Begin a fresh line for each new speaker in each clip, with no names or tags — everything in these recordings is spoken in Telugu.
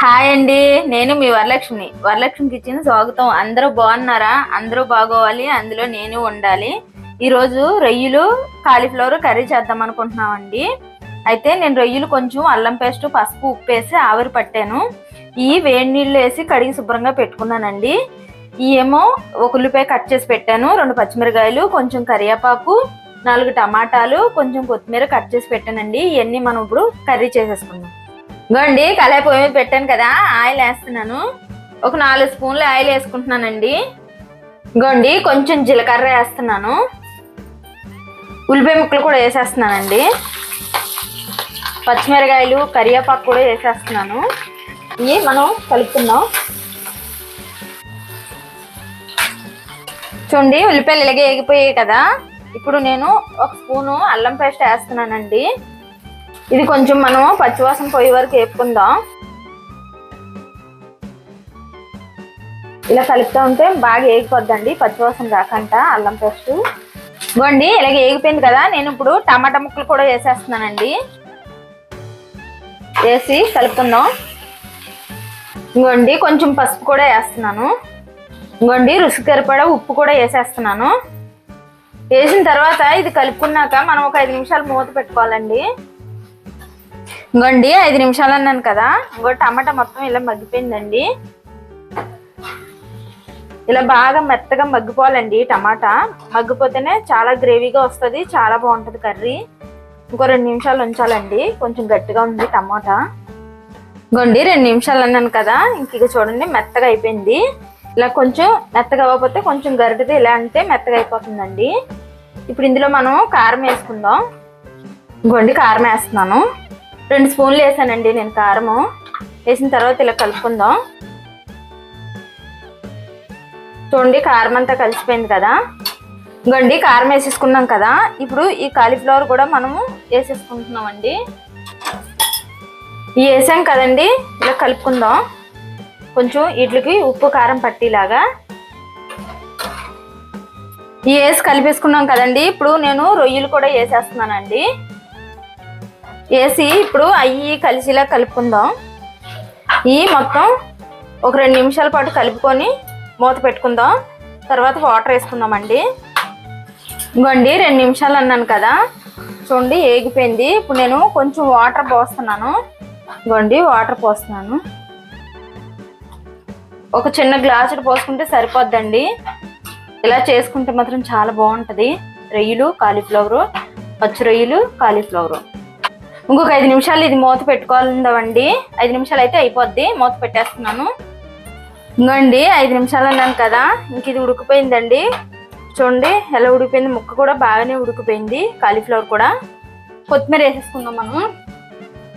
హాయ్ అండి, నేను మీ వరలక్ష్మి కిచెన్ స్వాగతం. అందరూ బాగున్నారా? అందరూ బాగోవాలి, అందులో నేను ఉండాలి. ఈరోజు రొయ్యలు కాలీఫ్లవర్ కర్రీ చేద్దాం అనుకుంటున్నామండి. అయితే నేను రొయ్యలు కొంచెం అల్లం పేస్ట్, పసుపు, ఉప్పు వేసి ఆవిరి పట్టాను. ఈ వేడి నీళ్ళు వేసి కడిగి శుభ్రంగా పెట్టుకున్నానండి. ఈ ఏమో ఒక ఉల్లిపాయ కట్ చేసి పెట్టాను, 2 పచ్చిమిరకాయలు, కొంచెం కరివేపాకు, 4 టమాటాలు, కొంచెం కొత్తిమీర కట్ చేసి పెట్టానండి. ఇవన్నీ మనం ఇప్పుడు కర్రీ చేసేసుకుందాం. ఇగోండి, కళాయి పొయ్యి మీద పెట్టాను కదా, ఆయిల్ వేస్తున్నాను. ఒక 4 స్పూన్లు ఆయిల్ వేసుకుంటున్నానండి. ఇగోండి, కొంచెం జీలకర్ర వేస్తున్నాను. ఉల్లిపాయ ముక్కలు కూడా వేసేస్తున్నానండి. పచ్చిమిరకాయలు, కరివేపాకు కూడా వేసేస్తున్నాను. ఇవి మనం కలుపుకుందాం. చూడండి, ఉల్లిపాయలు ఇలాగే వేగిపోయాయి కదా. ఇప్పుడు నేను 1 స్పూను అల్లం పేస్ట్ వేస్తున్నానండి. ఇది కొంచెం మనం పచ్చివాసన పోయే వరకు వేపుకుందాం. ఇలా కలుపుతూ ఉంటే బాగా వేగిపోద్దండి, పచ్చివాసన రాకుండా అల్లం పేస్ట్. ఇవ్వండి, ఇలాగ వేగిపోయింది కదా. నేను ఇప్పుడు టమాటా ముక్కలు కూడా వేసేస్తున్నానండి. వేసి కలుపుకుందాం. ఇవ్వండి, కొంచెం పసుపు కూడా వేస్తున్నాను. ఇవ్వండి, రుచికి సరిపడా ఉప్పు కూడా వేసేస్తున్నాను. వేసిన తర్వాత ఇది కలుపుకున్నాక మనం ఒక 5 నిమిషాలు మూత పెట్టుకోవాలండి. ఇంకోండి, 5 నిమిషాలు అన్నాను కదా. ఇంకో టమాటా మొత్తం ఇలా మగ్గిపోయిందండి. ఇలా బాగా మెత్తగా మగ్గిపోవాలండి. టమాటా మగ్గిపోతేనే చాలా గ్రేవీగా వస్తుంది, చాలా బాగుంటుంది కర్రీ. ఇంకో 2 నిమిషాలు ఉంచాలండి, కొంచెం గట్టిగా ఉంది టమాటా. ఇంకోండి, 2 నిమిషాలు అన్నాను కదా. ఇంక చూడండి, మెత్తగా అయిపోయింది. ఇలా కొంచెం మెత్తగా అవ్వకపోతే కొంచెం గరిటెతో ఇలా అంటే మెత్తగా అయిపోతుందండి. ఇప్పుడు ఇందులో మనం కారం వేసుకుందాం. ఇంకోండి, కారం వేస్తున్నాను. 2 స్పూన్లు వేసానండి నేను కారము. వేసిన తర్వాత ఇలా కలుపుకుందాం. చూడండి, కారం అంతా కలిసిపోయింది కదా. ఇంకోండి, కారం వేసేసుకున్నాం కదా. ఇప్పుడు ఈ కాలీఫ్లవర్ కూడా మనము వేసేసుకుంటున్నామండి. ఇవి వేసాం కదండి, ఇలా కలుపుకుందాం. కొంచెం వీటికి ఉప్పు కారం పట్టిలాగా ఇవి వేసి కలిపేసుకున్నాం కదండి. ఇప్పుడు నేను రొయ్యలు కూడా వేసేస్తున్నానండి. వేసి ఇప్పుడు అవి కలిసిలా కలుపుకుందాం. ఈ మొత్తం ఒక 2 నిమిషాల పాటు కలుపుకొని మూత పెట్టుకుందాం. తర్వాత వాటర్ వేసుకుందామండి. ఇంకోండి, 2 నిమిషాలు అన్నాను కదా. చూడండి, ఏగిపోయింది. ఇప్పుడు నేను కొంచెం వాటర్ పోస్తున్నాను. ఇంకోండి, వాటర్ పోస్తున్నాను. ఒక చిన్న గ్లాసుడు పోసుకుంటే సరిపోద్దండి. ఇలా చేసుకుంటే మాత్రం చాలా బాగుంటుంది. రొయ్యలు కాలీఫ్లవరు, పచ్చి రొయ్యలు కాలీఫ్లవరు. ఇంకొక 5 నిమిషాలు ఇది మూత పెట్టుకోవాలండి. 5 నిమిషాలు అయితే అయిపోద్ది. మూత పెట్టేస్తున్నాను. ఇంకోండి, 5 నిమిషాలు అన్నాను కదా. ఇంక ఇది ఉడికిపోయిందండి. చూడండి ఎలా ఉడికిపోయింది. ముక్క కూడా బాగానే ఉడికిపోయింది, కాలీఫ్లవర్ కూడా. కొత్తిమీర వేసేసుకుందాం మనం.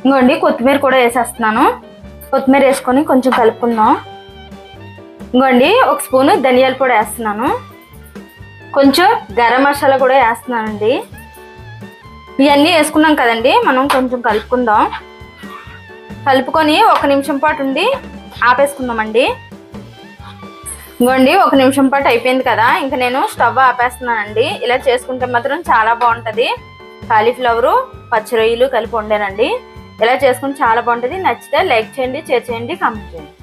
ఇంకోండి, కొత్తిమీర కూడా వేసేస్తున్నాను. కొత్తిమీర వేసుకొని కొంచెం కలుపుకుందాం. ఇంకోండి, 1 స్పూను ధనియాల పొడి వేస్తున్నాను. కొంచెం గరం మసాలా కూడా వేస్తున్నానండి. ఇవన్నీ వేసుకున్నాం కదండి. మనం కొంచెం కలుపుకుందాం. కలుపుకొని 1 నిమిషం పాటు ఉండి ఆపేసుకుందామండి. ఇంకోండి, 1 నిమిషం పాటు అయిపోయింది కదా. ఇంకా నేను స్టవ్ ఆపేస్తున్నానండి. ఇలా చేసుకుంటే మాత్రం చాలా బాగుంటుంది. కాలీఫ్లవరు పచ్చి రొయ్యలు కలిపి వండానండి. ఇలా చేసుకుంటే చాలా బాగుంటుంది. నచ్చితే లైక్ చేయండి, షేర్ చేయండి, కామెంట్ చేయండి.